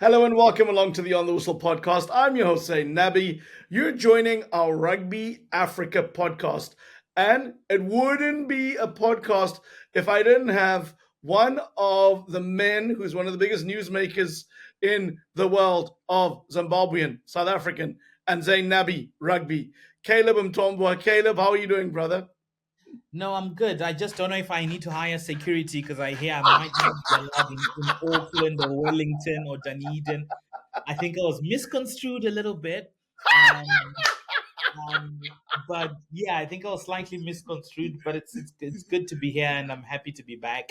Hello and welcome along to the On the Whistle podcast. I'm your host, Zayn Nabbi. You're joining our Rugby Africa podcast. And it wouldn't be a podcast if I didn't have one of the men who's one of the biggest newsmakers in the world of Zimbabwean, South African, and Zayn Nabbi rugby. Caleb Mutombwa. Caleb, how are you doing, brother? No, I'm good. I just don't know if I need to hire security because I hear I might not be allowed in Auckland or Wellington or Dunedin. I think I was misconstrued a little bit. Um, but yeah, I think I was slightly misconstrued, but it's good to be here and I'm happy to be back.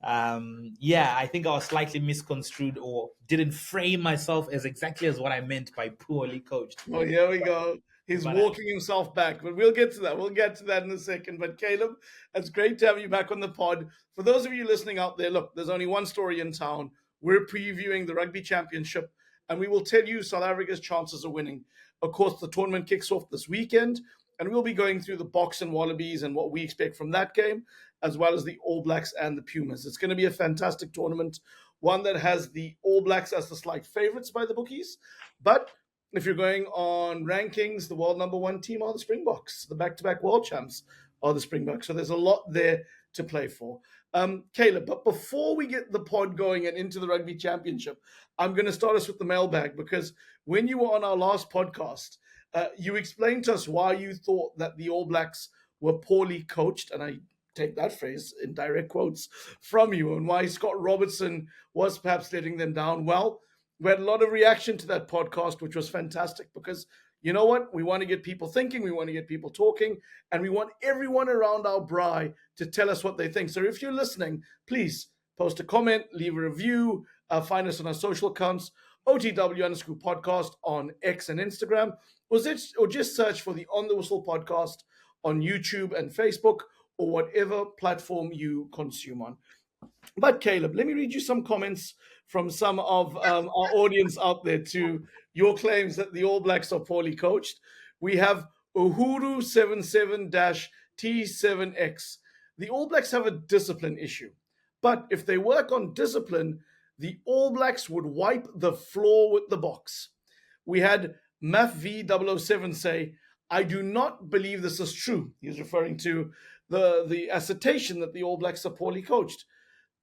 Yeah, I think I was slightly misconstrued or didn't frame myself as exactly as what I meant by poorly coached. Oh, here we go. He's But walking himself back, but we'll get to that. We'll get to that in a second. But Caleb, it's great to have you back on the pod. For those of you listening out there, look, there's only one story in town. We're previewing the Rugby Championship, and we will tell you South Africa's chances of winning. Of course, the tournament kicks off this weekend, and we'll be going through the Boks and Wallabies and what we expect from that game, as well as the All Blacks and the Pumas. It's going to be a fantastic tournament, one that has the All Blacks as the slight favorites by the bookies, but if you're going on rankings, the world number one team are the Springboks. The back-to-back world champs are the Springboks. So there's a lot there to play for. Caleb, but before we get the pod going and into the Rugby Championship, I'm going to start us with the mailbag because when you were on our last podcast, you explained to us why you thought that the All Blacks were poorly coached, and I take that phrase in direct quotes from you, and why Scott Robertson was perhaps letting them down. Well, we had a lot of reaction to that podcast, which was fantastic because you know what? We want to get people thinking, we want to get people talking, and we want everyone around our braai to tell us what they think. So if you're listening, please post a comment, leave a review, find us on our social accounts, OTW_podcast on X and Instagram, or just search for the On the Whistle podcast on YouTube and Facebook or whatever platform you consume on. But Caleb, let me read you some comments from some of our audience out there to your claims that the All Blacks are poorly coached. We have Uhuru77-T7X. The All Blacks have a discipline issue, but if they work on discipline, the All Blacks would wipe the floor with the Boks. We had MathV007 say, I do not believe this is true. He's referring to the assertion that the All Blacks are poorly coached.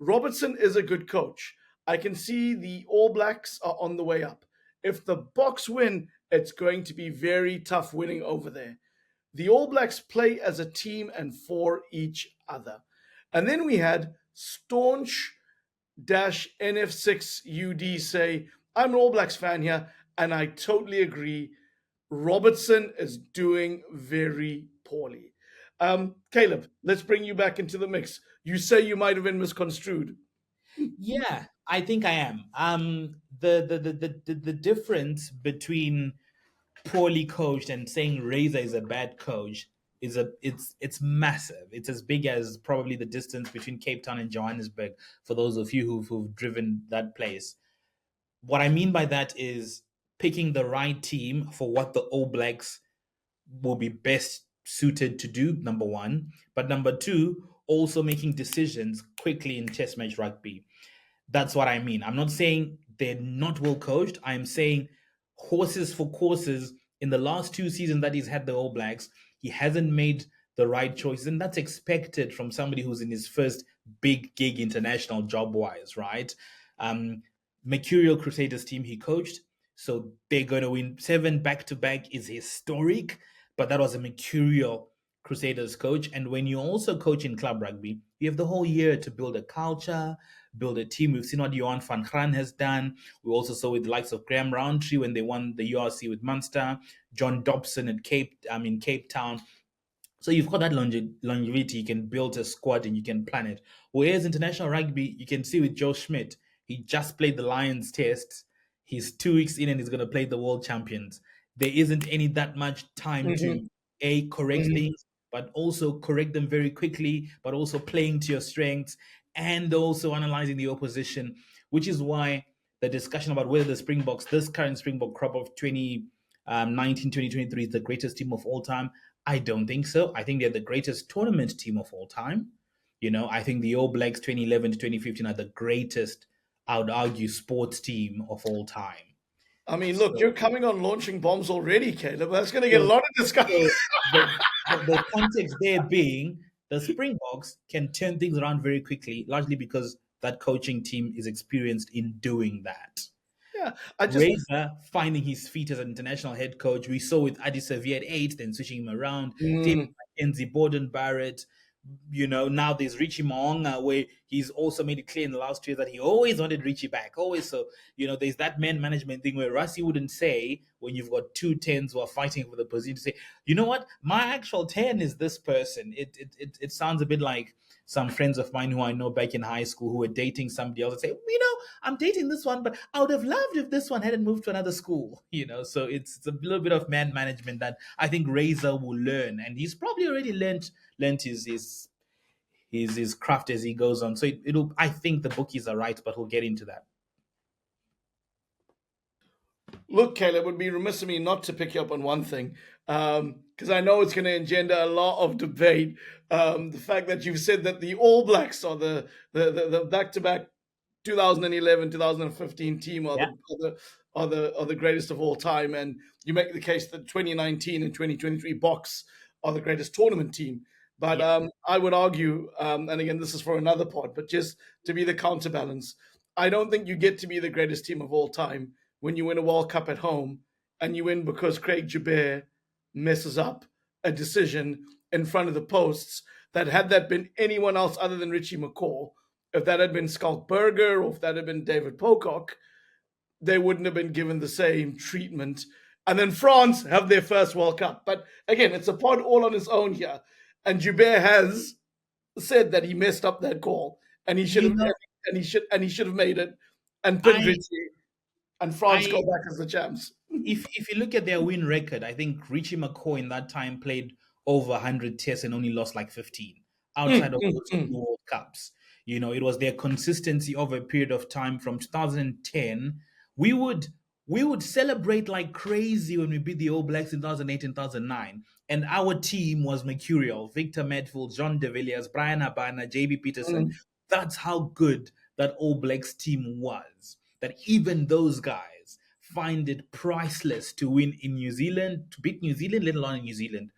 Robertson is a good coach. I can see the All Blacks are on the way up. If the Boks win, it's going to be very tough winning over there. The All Blacks play as a team and for each other. And then we had staunch NF6UD say, I'm an All Blacks fan here, and I totally agree. Robertson is doing very poorly. Caleb, let's bring you back into the mix. You say you might have been misconstrued. yeah, I think I am. The difference between poorly coached and saying Razor is a bad coach it's massive. It's as big as probably the distance between Cape Town and Johannesburg for those of you who've driven that place. What I mean by that is picking the right team for what the All Blacks will be best suited to do, number one. But number two, also making decisions quickly in test match rugby. That's what I mean. I'm not saying they're not well coached. I'm saying horses for courses. In the last two seasons that he's had the All Blacks, he hasn't made the right choices. And that's expected from somebody who's in his first big gig international job-wise, right? Mercurial Crusaders team he coached. So they're going to win 7 back-to-back is historic, but that was a Mercurial Crusaders coach. And when you also coach in club rugby, you have the whole year to build a culture, build a team. We've seen what Johan van Graan has done. We also saw with the likes of Graham Roundtree when they won the URC with Munster, John Dobson in Cape Town. So you've got that longevity. You can build a squad and you can plan it. Whereas international rugby, you can see with Joe Schmidt, he just played the Lions tests. He's 2 weeks in and he's going to play the World Champions. There isn't any that much time to correct things, but also correct them very quickly, but also playing to your strengths and also analyzing the opposition, which is why the discussion about whether the Springboks, this current Springbok crop of 2019, 2023 is the greatest team of all time. I don't think so. I think they're the greatest tournament team of all time. I think the All Blacks 2011 to 2015 are the greatest I would argue, sports team of all time. I mean, look, So, you're coming on launching bombs already, Caleb. That's going to get a so, lot of discussion. so the context there being the Springboks can turn things around very quickly, largely because that coaching team is experienced in doing that. Yeah, I just Razor finding his feet as an international head coach. We saw with Adi Sevier at 8, then switching him around. David mm, McKenzie, Borden Barrett. Now there's Richie Moonga, where he's also made it clear in the last 2 years that he always wanted Richie back. Always. So, there's that man management thing where Rassie wouldn't say, when you've got two tens who are fighting for the position, to say, you know what, my actual 10 is this person. It sounds a bit like some friends of mine who I know back in high school who were dating somebody else and say, I'm dating this one, but I would have loved if this one hadn't moved to another school. So it's a little bit of man management that I think Razor will learn, and he's probably already learned his craft as he goes on. So it'll. I think the bookies are right, but we'll get into that. look, Caleb, it would be remiss of me not to pick you up on one thing, because I know it's going to engender a lot of debate. The fact that you've said that the All Blacks are the back-to-back 2011 2015 team are Yeah, the greatest of all time, and you make the case that 2019 and 2023 Boks are the greatest tournament team. But yeah. I would argue, and again, this is for another pod, but just to be the counterbalance, I don't think you get to be the greatest team of all time when you win a World Cup at home, and you win because Craig Joubert messes up a decision in front of the posts that, had that been anyone else other than Richie McCaw, if that had been Skulk Berger or if that had been David Pocock, they wouldn't have been given the same treatment. And then France have their first World Cup. But again, it's a pod all on its own here. And Joubert has said that he messed up that call, and he should You have know, and he should have made it and pinned I Richie, and France go I back as the champs. if you look at their win record, I think Richie McCaw in that time played over 100 tests and only lost like 15 Mm, outside of mm, those two mm. World Cups. It was their consistency over a period of time from 2010. We would we would celebrate like crazy when we beat the All Blacks in 2008 and 2009. And our team was mercurial. Victor Medfield, John De Villiers, Brian Abana, JB Peterson. Mm. That's how good that All Blacks team was. That even those guys find it priceless to win in New Zealand, to beat New Zealand, let alone in New Zealand.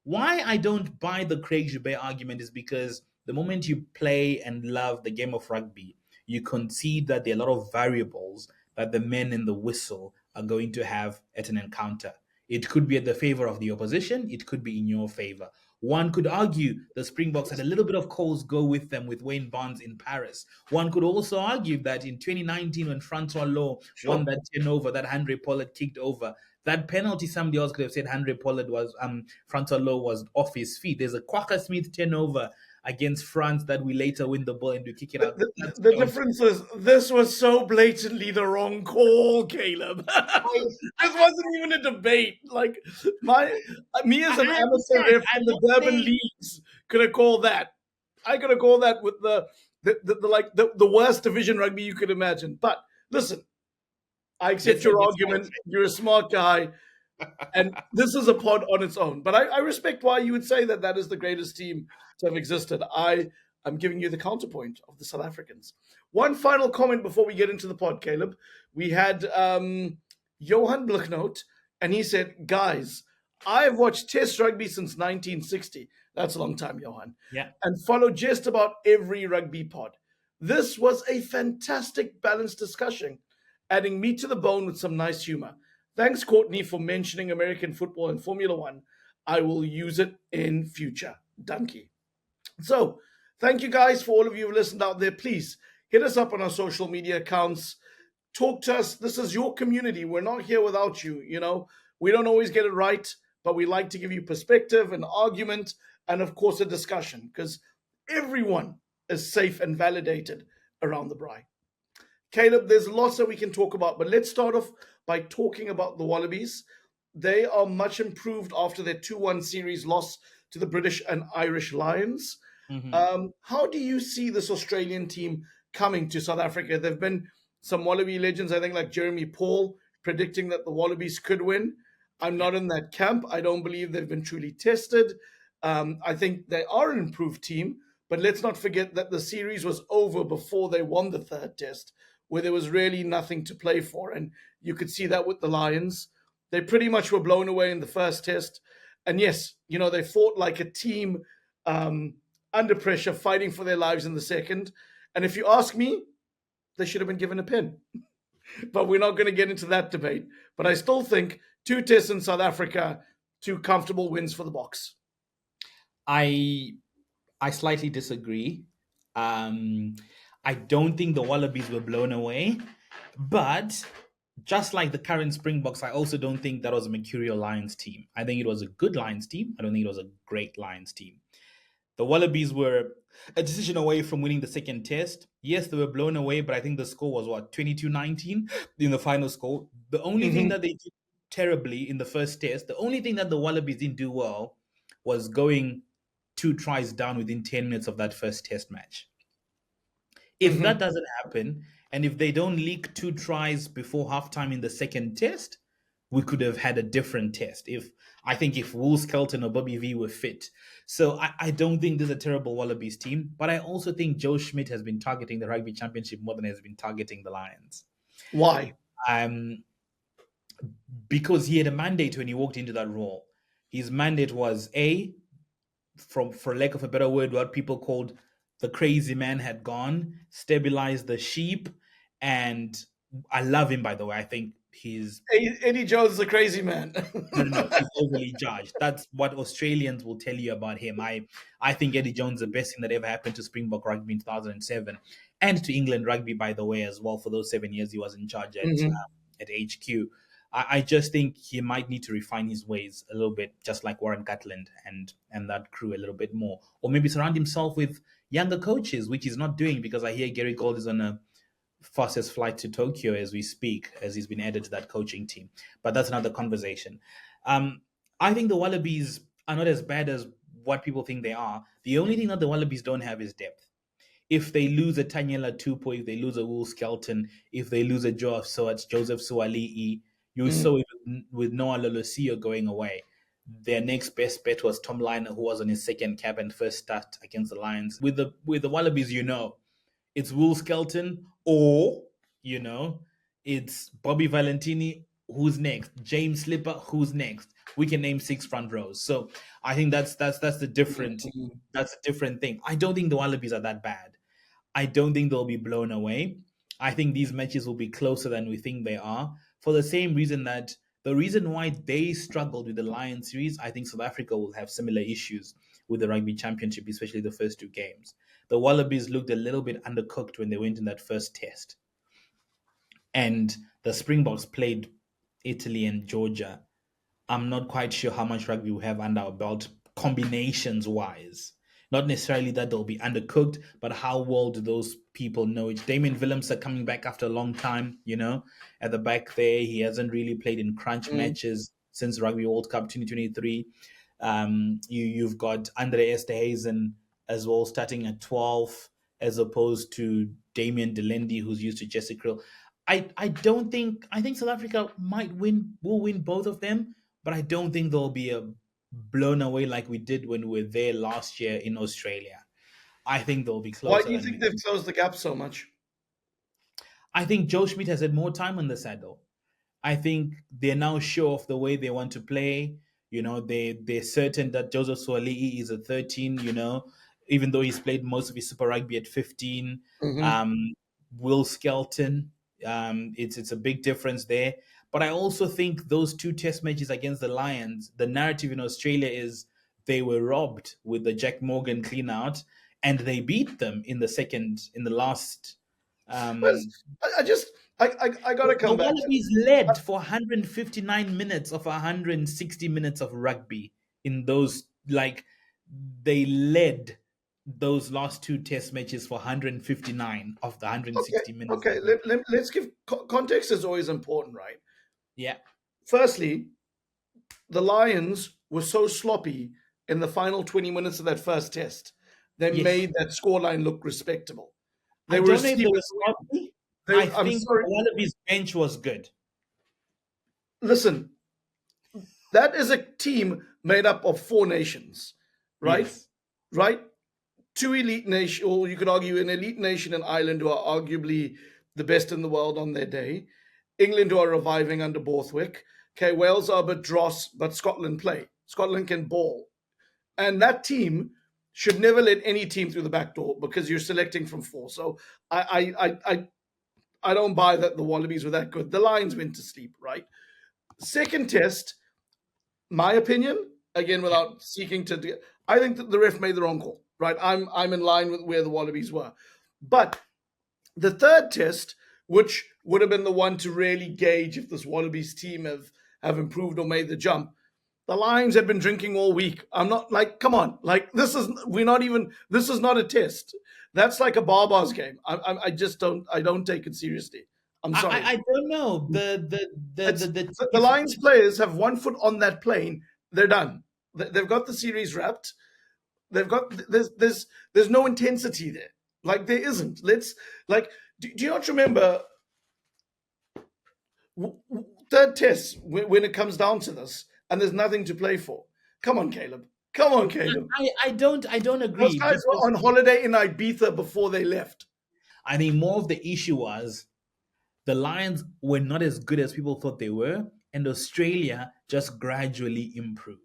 Why I don't buy the Craig Joubert argument is because the moment you play and love the game of rugby, you concede that there are a lot of variables that the men in the whistle are going to have at an encounter. It could be at the favor of the opposition, it could be in your favor. One could argue the Springboks had a little bit of coals go with them with Wayne Barnes in Paris. One could also argue that in 2019, when Francois Lowe won Sure. that 10 over, that Andre Pollard kicked over, that penalty, somebody else could have said Andre Pollard was Francois Lowe was off his feet. There's a Quacker Smith turnover against France that we later win the ball and we kick it The, out. the, That's the penalty. difference is this was so blatantly the wrong call, Caleb. I, This wasn't even a debate. Like my me as an I amateur understand. ref I'm in the not Durban saying leagues could have called that. I could have called that with the worst division rugby you could imagine. But listen, I accept your let's argument. You're a smart guy, and this is a pod on its own. But I respect why you would say that that is the greatest team to have existed. I am giving you the counterpoint of the South Africans. One final comment before we get into the pod, Caleb. We had Johan Blicknote, and he said, "Guys, I've watched Test rugby since 1960. That's a long time, Johan, yeah. and followed just about every rugby pod. This was a fantastic, balanced discussion, adding meat to the bone with some nice humor. Thanks, Courtney, for mentioning American football and Formula One. I will use it in future. Donkey." So, thank you guys for all of you who listened out there. Please hit us up on our social media accounts. Talk to us. This is your community. We're not here without you. We don't always get it right, but we like to give you perspective and argument and, of course, a discussion because everyone is safe and validated around the braai. Caleb, there's lots that we can talk about, but let's start off by talking about the Wallabies. They are much improved after their 2-1 series loss to the British and Irish Lions. Mhm. How do you see this Australian team coming to South Africa? There have been some Wallaby legends, I think, like Jeremy Paul, predicting that the Wallabies could win. I'm Yeah. not in that camp. I don't believe they've been truly tested. I think they are an improved team, but let's not forget that the series was over before they won the third test, where there was really nothing to play for. And you could see that with the Lions. They pretty much were blown away in the first test. And yes, they fought like a team under pressure, fighting for their lives in the second. And if you ask me, they should have been given a pin. But we're not going to get into that debate. But I still think 2 tests in South Africa, 2 comfortable wins for the Boks. I slightly disagree. I don't think the Wallabies were blown away, but just like the current Springboks, I also don't think that was a mercurial Lions team. I think it was a good Lions team. I don't think it was a great Lions team. The Wallabies were a decision away from winning the second test. Yes, they were blown away, but I think the score was 22-19 in the final score. The only thing that they did terribly in the first test, the only thing that the Wallabies didn't do well was going 2 tries down within 10 minutes of that first test match. If that doesn't happen, and if they don't leak 2 tries before halftime in the second test, we could have had a different test. I think if Will Skelton or Bobby V were fit. So I don't think this is a terrible Wallabies team, but I also think Joe Schmidt has been targeting the Rugby Championship more than he has been targeting the Lions. Why? Because he had a mandate when he walked into that role. His mandate was for lack of a better word, what people called the crazy man had gone, stabilize the sheep, and I love him, by the way. I think Eddie Jones is a crazy man. No, he's overly judged. That's what Australians will tell you about him. I think Eddie Jones is the best thing that ever happened to Springbok rugby in 2007, and to England rugby, by the way, as well. For those 7 years he was in charge at HQ. I just think he might need to refine his ways a little bit, just like Warren Gatland and that crew a little bit more, or maybe surround himself with younger coaches, which he's not doing, because I hear Gary Gold is on a fastest flight to Tokyo as we speak, as he's been added to that coaching team. But that's another conversation. I think the Wallabies are not as bad as what people think they are. The only thing that the Wallabies don't have is depth. If they lose a Tanyela Tupou, if they lose a Will Skelton, if they lose a Joseph Suali'i, you saw it with Noah Lolosio going away. Their next best bet was Tom Liner, who was on his second cap and first start against the Lions. With the Wallabies, it's Will Skelton, or, it's Bobby Valentini, who's next? James Slipper, who's next? We can name 6 front rows. So I think that's the different thing. I don't think the Wallabies are that bad. I don't think they'll be blown away. I think these matches will be closer than we think they are, for the same reason that the reason why they struggled with the Lions series, I think South Africa will have similar issues with the Rugby Championship, especially the first 2 games. The Wallabies looked a little bit undercooked when they went in that first test. And the Springboks played Italy and Georgia. I'm not quite sure how much rugby we have under our belt, combinations-wise. Not necessarily that they'll be undercooked, but how well do those people know it? Damien Willems are coming back after a long time, at the back there. He hasn't really played in crunch matches since Rugby World Cup 2023. You've got Andre Esterhuizen as well, starting at 12, as opposed to Damien Delendi, who's used to Jesse Krill. I think South Africa will win both of them, but I don't think they'll be blown away like we did when we were there last year in Australia. I think they'll be closer. Why do you think they've closed the gap so much? I think Joe Schmidt has had more time on the saddle. I think they're now sure of the way they want to play. They're certain that Joseph Suali'i is a 13, even though he's played most of his Super Rugby at 15. Will Skelton, it's a big difference there. But I also think those 2 test matches against the Lions, the narrative in Australia is they were robbed with the Jack Morgan clean-out, and they beat them in the last. I got to come back. The Wallabies led for 159 minutes of 160 minutes of rugby in those, they led those last 2 test matches for 159 of the 160 minutes. Okay, let's give context is always important, right? Yeah. Firstly, the Lions were so sloppy in the final 20 minutes of that first test. They made that scoreline look respectable. I think the Wallabies bench was good. Listen, that is a team made up of 4 nations, right? Yes. Right? 2 elite nations, or you could argue an elite nation and Ireland, who are arguably the best in the world on their day. England, who are reviving under Borthwick. Okay, Wales are a bit dross, but Scotland play. Scotland can ball. And that team should never let any team through the back door because you're selecting from four. So I don't buy that the Wallabies were that good. The Lions went to sleep, right? Second test, my opinion, again without seeking to, I think that the ref made the wrong call. Right, I'm in line with where the Wallabies were, but the third test, which would have been the one to really gauge if this Wallabies team have improved or made the jump. The Lions had been drinking all week. I'm not like, come on, like this is not a test. That's like a Barbar's game. I just don't take it seriously. I'm sorry. I don't know. The Lions players have 1 foot on that plane. They're done. They've got the series wrapped. They've got there's no intensity there. Like there isn't. Let's like. Do you not remember third test when it comes down to this and there's nothing to play for? Come on, Caleb. Come on, Caleb. I don't agree. Those guys were on holiday in Ibiza before they left. I think more of the issue was the Lions were not as good as people thought they were, and Australia just gradually improved.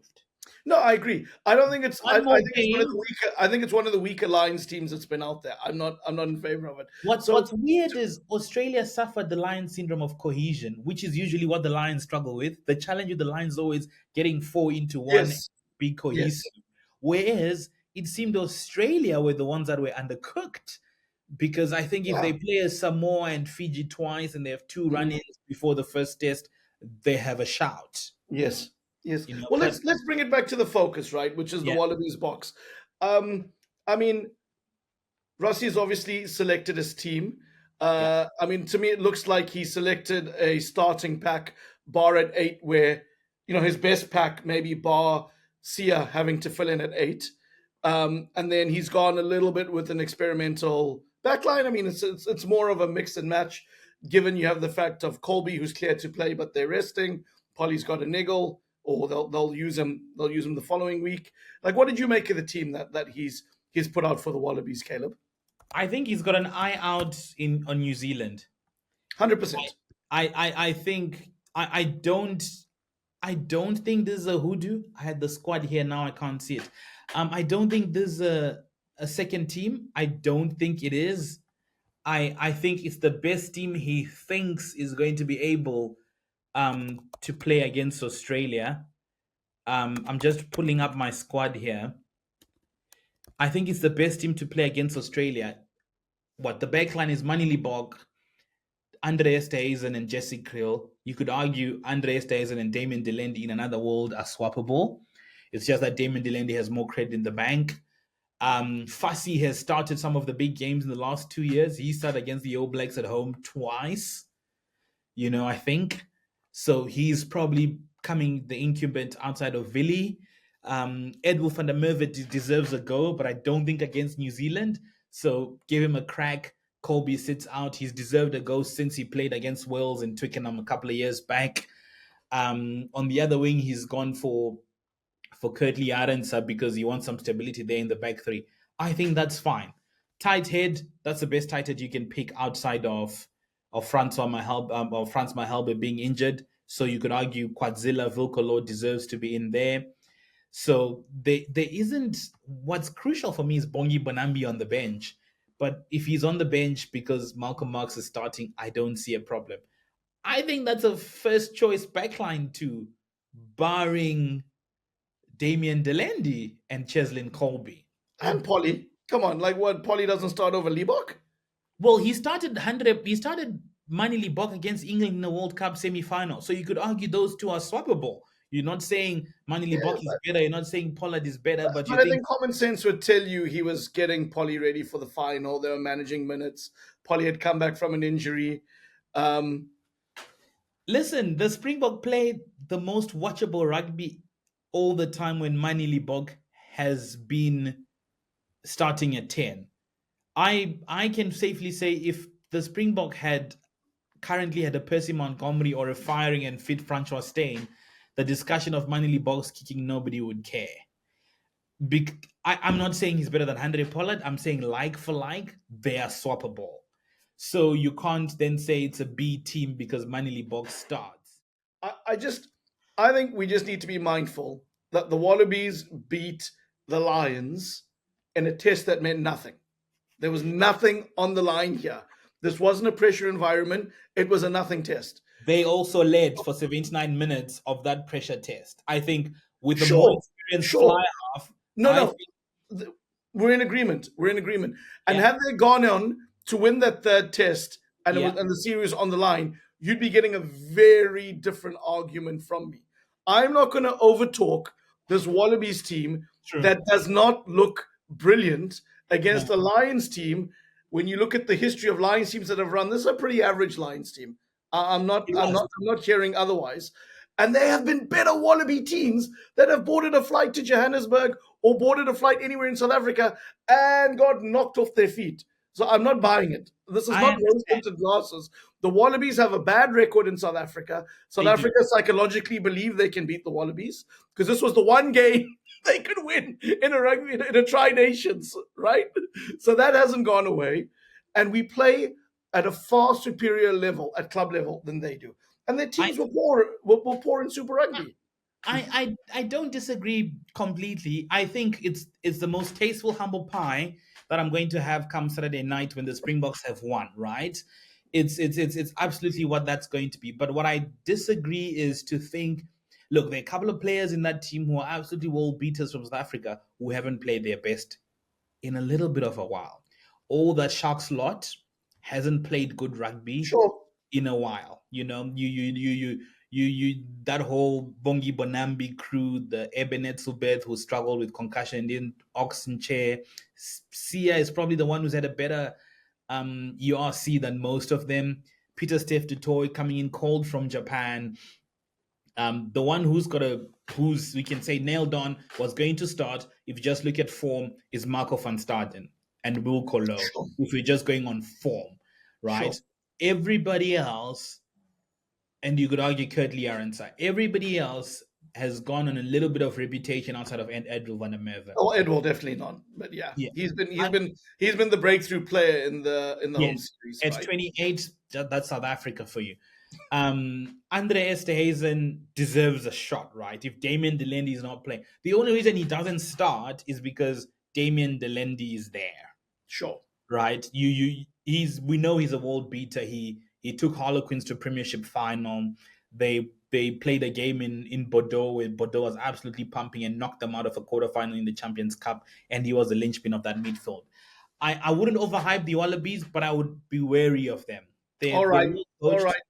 No, I agree. I don't think it's. I think it's one of the weaker. I think it's one of the weaker Lions teams that's been out there. I'm not in favor of it. What's weird is Australia suffered the Lions syndrome of cohesion, which is usually what the Lions struggle with. The challenge with the Lions is always getting four into one, Yes. be cohesive. Yes. Whereas it seemed Australia were the ones that were undercooked. Because I think if they play as Samoa and Fiji twice and they have two run-ins before the first test, they have a shout. Yes. Yes. You know, well, let's bring it back to the focus, right? Which is the Wallabies box. I mean, Rassie's obviously selected his team. I mean, to me, it looks like he selected a starting pack, bar at 8, where his best pack maybe bar Sia having to fill in at 8, and then he's gone a little bit with an experimental backline. I mean, it's more of a mix and match, given you have the fact of Colby, who's clear to play, but they're resting. Polly's got a niggle, or they'll use him. They'll use him the following week. Like, what did you make of the team that he's put out for the Wallabies, Caleb? I think he's got an eye out on New Zealand. 100%. I think I don't think this is a hoodoo. I had the squad here now. I can't see it. I don't think this is a second team. I don't think it is. I think it's the best team he thinks is going to be able to play against Australia. I'm just pulling up my squad here. I think it's the best team to play against Australia. The backline is Manili Bog, Andre Esterhuizen and Jesse Kriel. You could argue Andre Esterhuizen and Damien Delendi in another world are swappable. It's just that Damien Delendi has more credit in the bank. Rassie has started some of the big games in the last 2 years. He started against the All Blacks at home twice, I think. So he's probably coming the incumbent outside of Willie. Edwin van der Merwe deserves a go, but I don't think against New Zealand. So give him a crack. Colby sits out. He's deserved a go since he played against Wales and Twickenham a couple of years back. On the other wing, he's gone for Kurtley Arendse because he wants some stability there in the back three. I think that's fine. Tight head, that's the best tight head you can pick outside of Francois Mahelbe being injured. So you could argue Quadzilla Vilcolo deserves to be in there. So there isn't. What's crucial for me is Bongi Bonambi on the bench. But if he's on the bench because Malcolm Marx is starting, I don't see a problem. I think that's a first choice backline too, barring Damien Delendi and Cheslin Colby. And Polly. Come on, like what? Polly doesn't start over Liebok? Well, he started Manili Bok against England in the World Cup semi-final. So you could argue those two are swappable. You're not saying Manili Bok is better. You're not saying Pollard is better. But I think common sense would tell you he was getting Polly ready for the final. They were managing minutes. Polly had come back from an injury. Listen, the Springbok played the most watchable rugby all the time when Manili Bok has been starting at 10. I can safely say if the Springbok currently had a Percy Montgomery or a firing and fit Francois Steyn, the discussion of Manili Bog's kicking, nobody would care. I'm not saying he's better than Andre Pollard. I'm saying like for like, they are swappable. So you can't then say it's a B team because Manili Boks starts. I think we just need to be mindful that the Wallabies beat the Lions in a test that meant nothing. There was nothing on the line here. This wasn't a pressure environment. It was a nothing test. They also led for 79 minutes of that pressure test. I think with the more Sure, experienced fly sure. half, No, I no. think, We're in agreement. We're in agreement. And yeah, had they gone on to win that third test yeah, and the series on the line, you'd be getting a very different argument from me. I'm not going to overtalk this Wallabies team true. that does not look brilliant against No, a Lions team. When you look at the history of Lions teams that have run, this is a pretty average Lions team. it was. I'm not hearing otherwise. And there have been better Wallaby teams that have boarded a flight to Johannesburg or boarded a flight anywhere in South Africa and got knocked off their feet. So I'm not buying it. This is I not rose understand. tinted glasses. The Wallabies have a bad record in South Africa. South They do. Africa psychologically believe they can beat the Wallabies because this was the one game they could win in a rugby in a Tri Nations, right? So that hasn't gone away, and we play at a far superior level at club level than they do. And their I, teams were poor in Super Rugby. I don't disagree completely. I think it's the most tasteful humble pie that I'm going to have come Saturday night when the Springboks have won, right? It's absolutely what that's going to be. But what I disagree is to think, look, there are a couple of players in that team who are absolutely world beaters from South Africa who haven't played their best in a little bit of a while. All that Sharks lot hasn't played good rugby Sure. in a while. That whole Bongi Bonambi crew, the Ebenet Subeth who struggled with concussion, in Oxen Chair. Sia is probably the one who's had a better URC than most of them. Peter Steph Dutoy coming in cold from Japan. The one who's we can say nailed on was going to start, if you just look at form, is Marco van Staden and Will Colo. Sure. If we're just going on form, right? Sure. Everybody else, and you could argue Kurt Lee Arendse, everybody else has gone on a little bit of reputation outside of Edwin van der Merwe. Oh, Ed will definitely not. But yeah, Yeah. he's been the breakthrough player in the home Yes. series, At right? 28, that's South Africa for you. Andre Esterhazen deserves a shot, right? If Damien Delendi is not playing, the only reason he doesn't start is because Damien Delendi is there, Sure. right? We know he's a world beater. He took Harlequins to a Premiership final. They played a game in Bordeaux where Bordeaux was absolutely pumping and knocked them out of a quarterfinal in the Champions Cup, and he was the linchpin of that midfield. I wouldn't overhype the Wallabies, but I would be wary of them. All They're right. well All coached. right.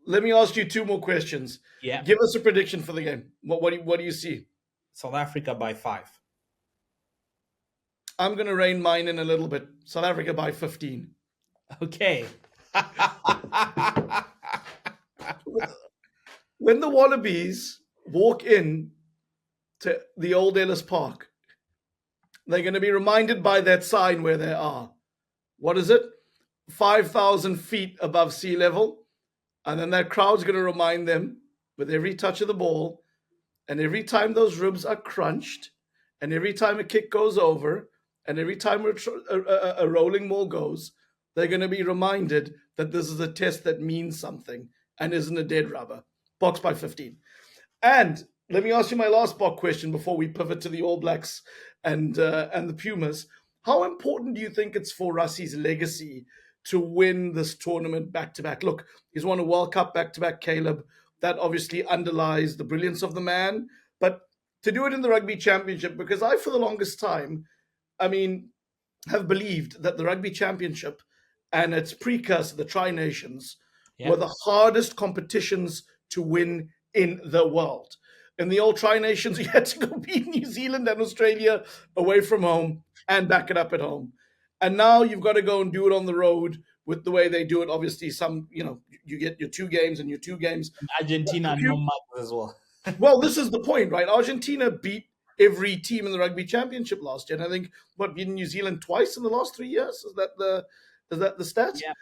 Let me ask you two more questions. Yeah. Give us a prediction for the game. What do you see? South Africa by 5. I'm going to rein mine in a little bit. South Africa by 15. Okay. When the Wallabies walk in to the old Ellis Park, they're going to be reminded by that sign where they are. What is it? 5,000 feet above sea level. And then that crowd's going to remind them with every touch of the ball, and every time those ribs are crunched, and every time a kick goes over, and every time a rolling ball goes, they're going to be reminded that this is a test that means something and isn't a dead rubber. Boks by 15. And let me ask you my last Bok question before we pivot to the All Blacks and the Pumas. How important do you think it's for Rassie's legacy to win this tournament back to back? Look, he's won a World Cup back to back, Caleb. That obviously underlies the brilliance of the man. But to do it in the Rugby Championship, because I, for the longest time, have believed that the Rugby Championship and its precursor, the Tri Nations, were the hardest competitions to win in the world. In the old Tri Nations, you had to go beat New Zealand and Australia away from home and back it up at home. And now you've got to go and do it on the road with the way they do it. Obviously, you get your 2 games and your 2 games. Argentina no marks as well. Well, this is the point, right? Argentina beat every team in the Rugby Championship last year. And I think beaten New Zealand twice in the last 3 years. Is that the stats? Yeah,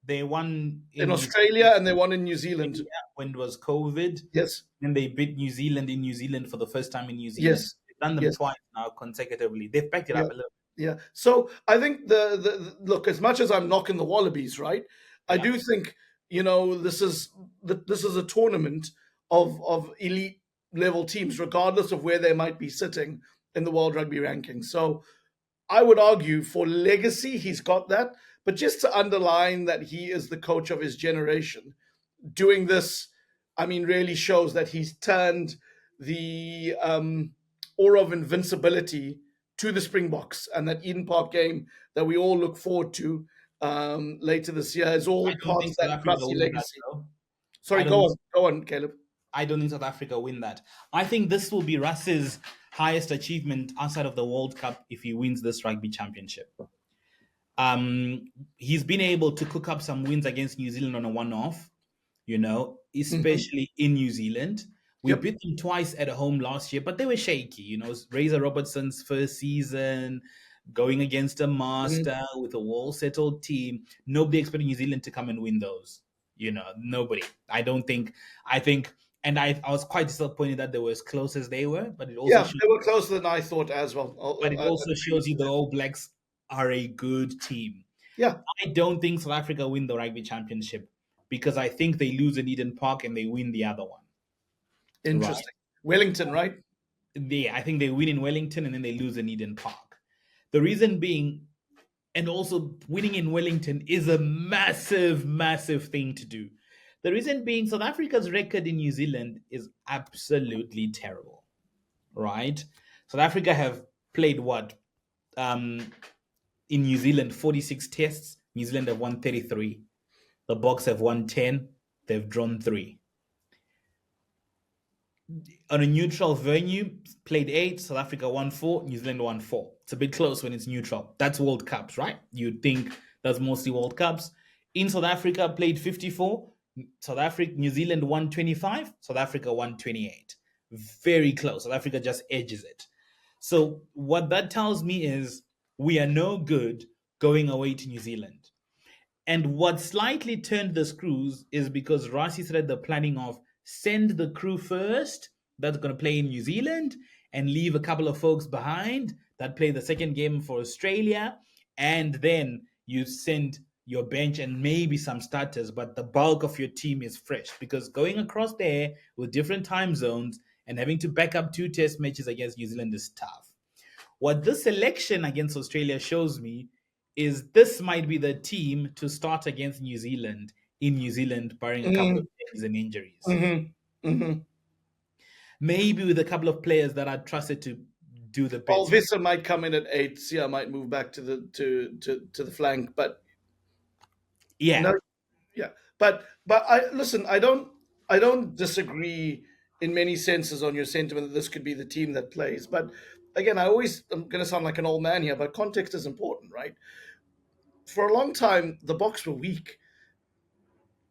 they won in Australia and they won in New Zealand when it was COVID. Yes. And they beat New Zealand in New Zealand for the first time in New Zealand. Yes. They've done them twice now consecutively. They've backed it up a little. Yeah. So I think look, as much as I'm knocking the Wallabies, right? I Yeah. do think this is a tournament of elite level teams, regardless of where they might be sitting in the World Rugby rankings. So I would argue for legacy, he's got that. But just to underline that he is the coach of his generation, doing this, I mean, really shows that he's turned the aura of invincibility to the Springboks, and that Eden Park game that we all look forward to later this year is I all don't part think of South that Africa Rassie will win that, legacy. though. Sorry, I don't. go on, Caleb. I don't think South Africa win that. I think this will be Russ's highest achievement outside of the World Cup if he wins this rugby championship. He's been able to cook up some wins against New Zealand on a one-off, especially in New Zealand. We Yep. beat them twice at home last year, but they were shaky. Razor Robertson's first season, going against a master with a well-settled team. Nobody expected New Zealand to come and win those. Nobody. I don't think. I think, and I was quite disappointed that they were as close as they were. But it also Yeah, shows, they were closer than I thought as well. I agree with you the that. All Blacks are a good team. Yeah, I don't think South Africa win the rugby championship because I think they lose in Eden Park and they win the other one. Right. interesting. Wellington, right? I think they win in Wellington and then they lose in Eden Park. The reason being, and also winning in Wellington is a massive, massive thing to do. The reason being, South Africa's record in New Zealand is absolutely terrible. Right? South Africa have played what? In New Zealand, 46 tests. New Zealand have won 33. The Boks have won 10. They've drawn 3. On a neutral venue, played 8. South Africa won 4. New Zealand won 4. It's a bit close when it's neutral. That's World Cups, right? You'd think that's mostly World Cups. In South Africa, played 54. New Zealand won 25. South Africa won 28. Very close. South Africa just edges it. So what that tells me is we are no good going away to New Zealand. And what slightly turned the screws is because Rassie started the planning of send the crew first that's going to play in New Zealand and leave a couple of folks behind that play the second game for Australia. And then you send your bench and maybe some starters, but the bulk of your team is fresh because going across there with different time zones and having to back up 2 test matches against New Zealand is tough. What this election against Australia shows me is this might be the team to start against New Zealand in New Zealand, barring a couple of injuries and injuries. Maybe with a couple of players that are trusted to do the bits. Vissa might come in at 8. Sia might move back to the flank, but Yeah. no, yeah. But I listen. I don't disagree in many senses on your sentiment that this could be the team that plays. But again, I'm going to sound like an old man here, but context is important, right? For a long time, the Boks were weak.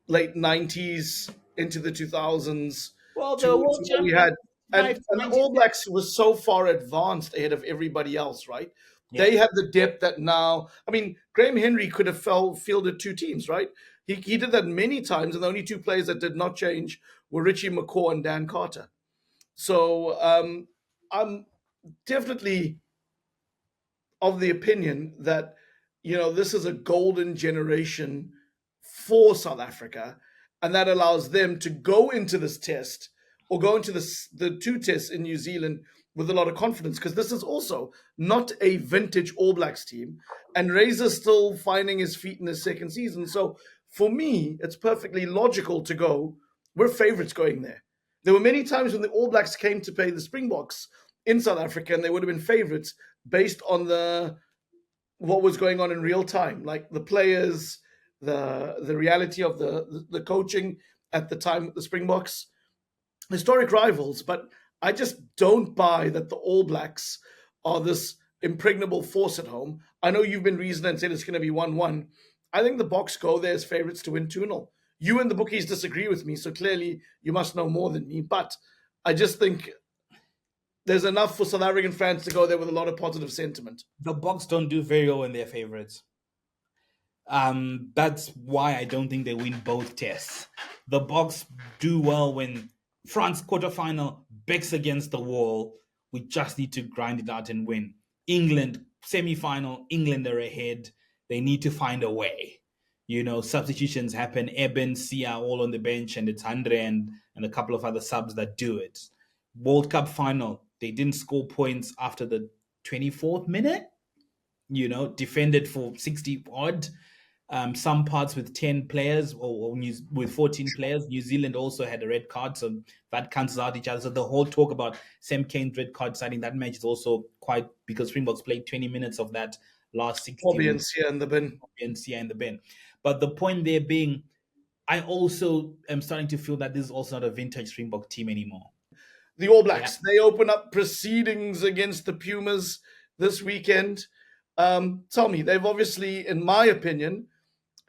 Late 90s into the 2000s Well, to the world what we had. champion And the All Blacks was so far advanced ahead of everybody else, right? Yeah. They had the depth that now, I mean, Graham Henry could have fielded 2 teams, right? He did that many times, and the only 2 players that did not change were Richie McCaw and Dan Carter. So I'm definitely of the opinion that this is a golden generation for South Africa, and that allows them to go into this test or go into the 2 tests in New Zealand with a lot of confidence, because this is also not a vintage All Blacks team, and Razor's still finding his feet in his second season. So for me, it's perfectly logical to go, we're favorites going there. There were many times when the All Blacks came to play the Springboks in South Africa, and they would have been favorites based on what was going on in real time, like the players, the reality of the coaching at the time with the Springboks, historic rivals. But I just don't buy that the All Blacks are this impregnable force at home. I know you've been reasoned and said it's going to be 1-1. I think the Boks go there as favorites to win 2-0. You and the bookies disagree with me, so clearly you must know more than me. But I just think there's enough for South African fans to go there with a lot of positive sentiment. The Boks don't do very well when they're favorites. That's why I don't think they win both tests. The Boks do well when France quarterfinal, backs against the wall. We just need to grind it out and win. England semi-final, England are ahead. They need to find a way. Substitutions happen. Eben, Sia, all on the bench, and it's Andre and a couple of other subs that do it. World Cup final, they didn't score points after the 24th minute. Defended for 60 odd. Some parts with 10 players or with 14 players. New Zealand also had a red card, so that cancels out each other. So the whole talk about Sam Kane's red card signing that match is also quite, because Springboks played 20 minutes of that last 60 Bobby and with Sia in the bin. Sia in the bin. But the point there being, I also am starting to feel that this is also not a vintage Springbok team anymore. The All Blacks, they open up proceedings against the Pumas this weekend. Tell me, they've obviously, in my opinion,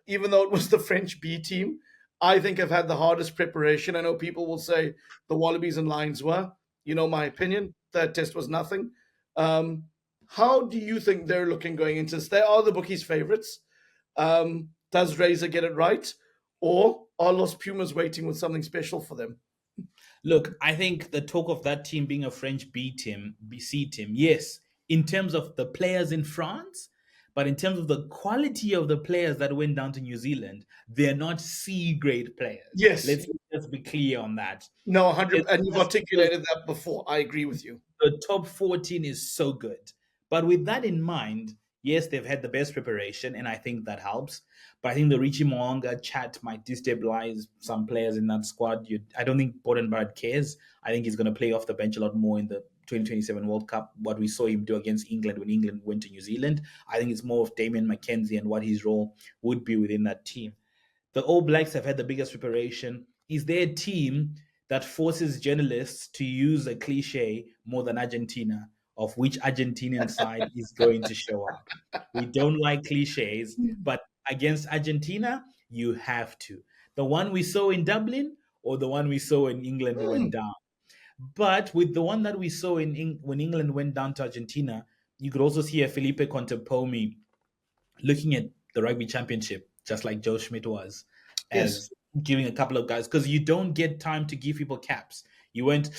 even though it was the French B team, I think have had the hardest preparation. I know people will say the Wallabies and Lions were. My opinion. That test was nothing. How do you think they're looking going into this? They are the bookies' favorites. Does Razor get it right? Or are Los Pumas waiting with something special for them? Look, I think the talk of that team being a French BC team, yes, in terms of the players in France, but in terms of the quality of the players that went down to New Zealand, they're not C grade players. Yes. Let's just be clear on that. No, 100, and you've articulated that before. I agree with you. The top 14 is so good. But with that in mind, yes, they've had the best preparation, and I think that helps. But I think the Richie Mo'unga chat might destabilize some players in that squad. I don't think Boden Barrett cares. I think he's going to play off the bench a lot more in the 2027 World Cup. What we saw him do against England when England went to New Zealand, I think it's more of Damien McKenzie and what his role would be within that team. The All Blacks have had the biggest preparation. Is there a team that forces journalists to use a cliche more than Argentina, of which Argentinian side is going to show up? We don't like cliches, but against Argentina, you have to. The one we saw in Dublin or the one we saw in England went down. But with the one that we saw when England went down to Argentina, you could also see a Felipe Contepomi looking at the Rugby Championship, just like Joe Schmidt was, as giving a couple of guys, because you don't get time to give people caps. You went,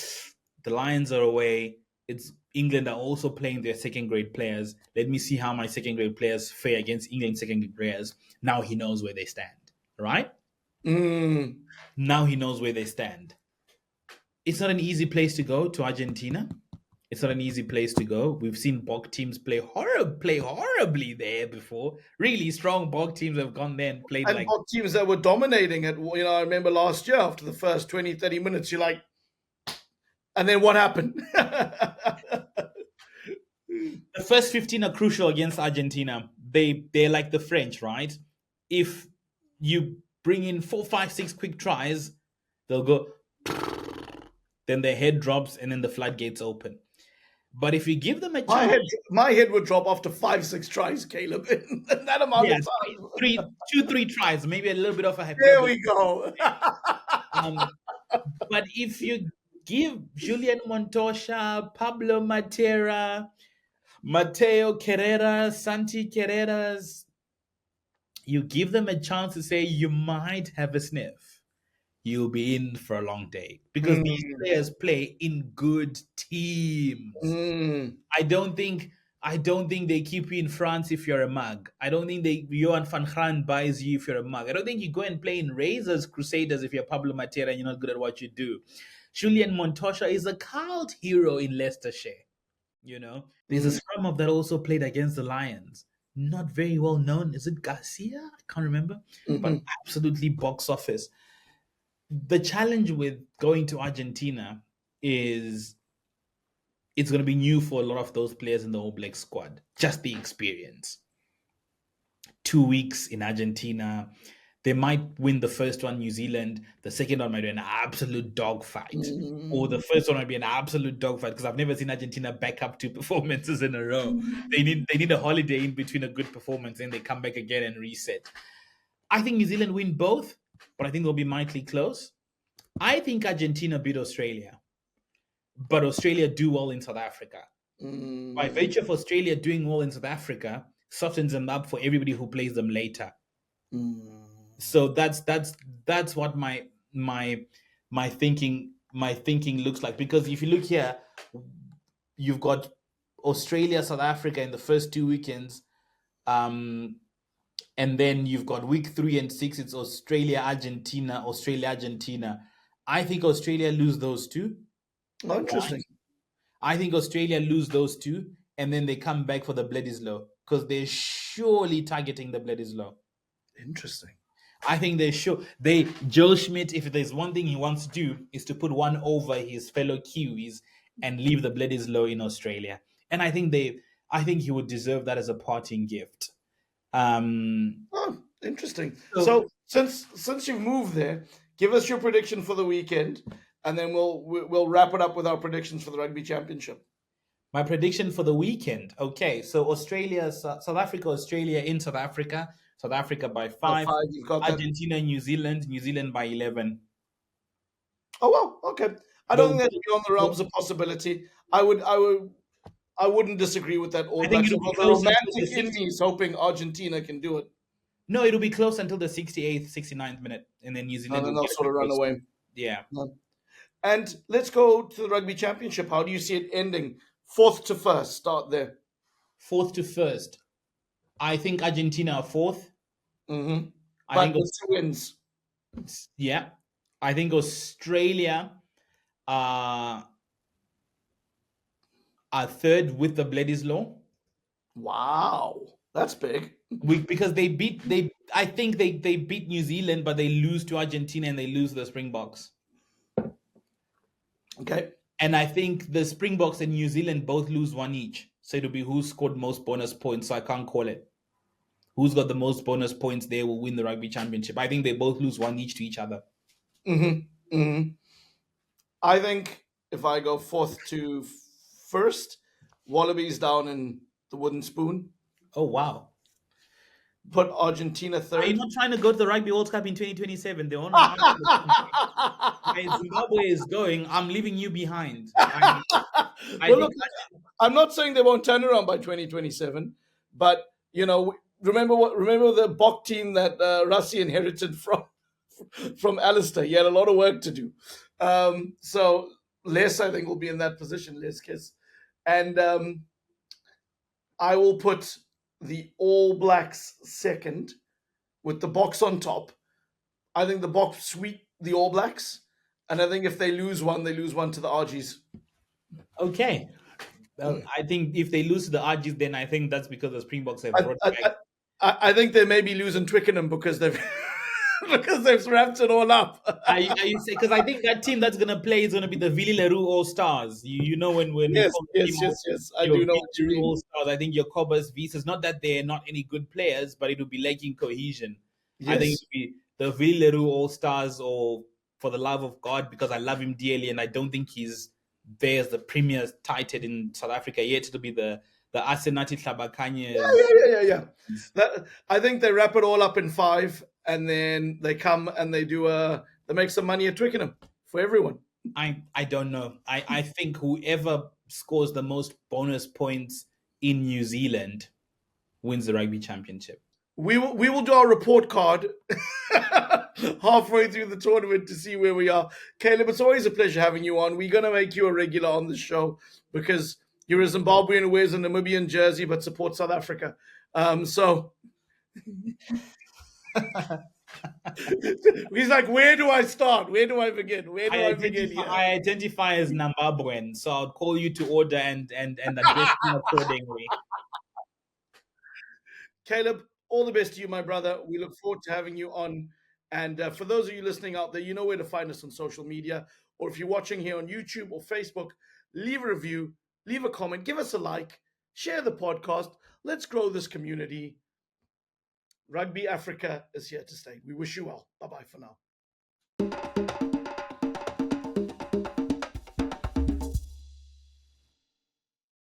the Lions are away. It's England are also playing their second grade players. Let me see how my second grade players fare against England second grade players. Now he knows where they stand, right? Now he knows where they stand. It's not an easy place to go, to Argentina. It's not an easy place to go. We've seen Boks teams play horribly there before. Really strong Boks teams have gone there and played like Boks teams that were dominating it. I remember last year after the first 20, 30 minutes, you're like, and then what happened? The first 15 are crucial against Argentina. They're like the French, right? If you bring in 4, 5, 6 quick tries, they'll go, then their head drops and then the floodgates open. But if you give them a chance, my head would drop after 5, 6 tries, Caleb. In that amount of time. 2, 3 tries, maybe a little bit of a hyperbole. There we go. But if you give Julian Montosha, Pablo Matera, Mateo Carrera, Santi Carreras, you give them a chance to say you might have a sniff, you'll be in for a long day, because these players play in good teams. I don't think they keep you in France if you're a mug. I don't think Johan van Graan buys you if you're a mug. I don't think you go and play in Razors Crusaders if you're Pablo Matera and you're not good at what you do. Julian Montosha is a cult hero in Leicestershire. There's a scrum of that also played against the Lions. Not very well known. Is it Garcia? I can't remember. But absolutely box office. The challenge with going to Argentina is it's going to be new for a lot of those players in the All Black squad. Just the experience. 2 weeks in Argentina. They might win the first one, New Zealand. The second one might be an absolute dogfight. Or the first one might be an absolute dogfight, because I've never seen Argentina back up 2 performances in a row. They need a holiday in between a good performance, and they come back again and reset. I think New Zealand win both, but I think they'll be mightily close. I think Argentina beat Australia, but Australia do well in South Africa. By virtue of Australia doing well in South Africa, softens them up for everybody who plays them later. So that's what my thinking looks like. Because if you look here, you've got Australia, South Africa in the first 2 weekends. And then you've got week 3 and 6. It's Australia, Argentina, Australia, Argentina. I think Australia lose those two. Oh, interesting. I think Australia lose those two, and then they come back for the Bledisloe because they're surely targeting the Bledisloe. Interesting. I think Joe Schmidt, if there's one thing he wants to do, is to put one over his fellow Kiwis and leave the Bledisloe in Australia. And I think he would deserve that as a parting gift. Oh, interesting. So since you've moved there, give us your prediction for the weekend, and then we'll wrap it up with our predictions for the Rugby Championship. My prediction for the weekend. Okay, so South Africa, Australia in South Africa. South Africa by 5. You've got Argentina, New Zealand by 11. Oh well, okay. I don't think that's beyond the realms of possibility. I wouldn't disagree with that. All Blacks. The romantic in me is hoping Argentina can do it. No, it'll be close until the 68th, 69th minute, and then New Zealand. And then they'll sort of run away. Yeah. And let's go to the Rugby Championship. How do you see it ending? 4th to 1st. Start there. 4th to 1st. I think Argentina are 4th. Mm-hmm. I think wins. Yeah. I think Australia are 3rd with the Bledisloe. Wow. That's big. Because I think they beat New Zealand, but they lose to Argentina and they lose the Springboks. Okay. And I think the Springboks and New Zealand both lose one each. So it'll be who scored most bonus points. So I can't call it. Who's got the most bonus points there will win the Rugby Championship. I think they both lose one each to each other. Mm-hmm. Mm-hmm. I think if I go 4th to 1st, Wallabies down in the wooden spoon. Oh, wow. Put Argentina 3rd. Are you not trying to go to the Rugby World Cup in 2027? The only Zimbabwe is going. I'm leaving you behind. I'm not saying they won't turn around by 2027, but remember the Boks team that Rassie inherited from Alistair. He had a lot of work to do. So Les, I think, will be in that position. Les Kiss, and I will put the All Blacks 2nd with the Boks on top. I think the Boks sweep the All Blacks, and I think if they lose one to the RGs. Okay. I think if they lose to the RGs, then I think that's because the Springboks have brought back. I think they may be losing Twickenham because they've wrapped it all up. Because I think that team that's gonna play is gonna be the Vili Leroux All Stars. You know when yes. I do know what you mean. All Stars. I think your Cobas Visas. Not that they're not any good players, but it will be lacking cohesion. Yes. I think it will be the Vili Leroux All Stars, or For the Love of God, because I love him dearly, and I don't think he's there as the premier tighthead in South Africa yet. It'll be the Asenati Tlabakanye. Yeah. I think they wrap it all up in 5, and then they come and they make some money at Twickenham for everyone. I don't know. I think whoever scores the most bonus points in New Zealand wins the Rugby Championship. We will do our report card halfway through the tournament to see where we are. Caleb, it's always a pleasure having you on. We're going to make you a regular on the show because you're a Zimbabwean who wears a Namibian jersey but supports South Africa. So he's like, where do I start? Where do I begin? I identify as Zimbabwean, so I'll call you to order and address you accordingly. Caleb, all the best to you, my brother. We look forward to having you on. And for those of you listening out there, you know where to find us on social media. Or if you're watching here on YouTube or Facebook, leave a review, leave a comment, give us a like, share the podcast. Let's grow this community. Rugby Africa is here to stay. We wish you well. Bye-bye for now.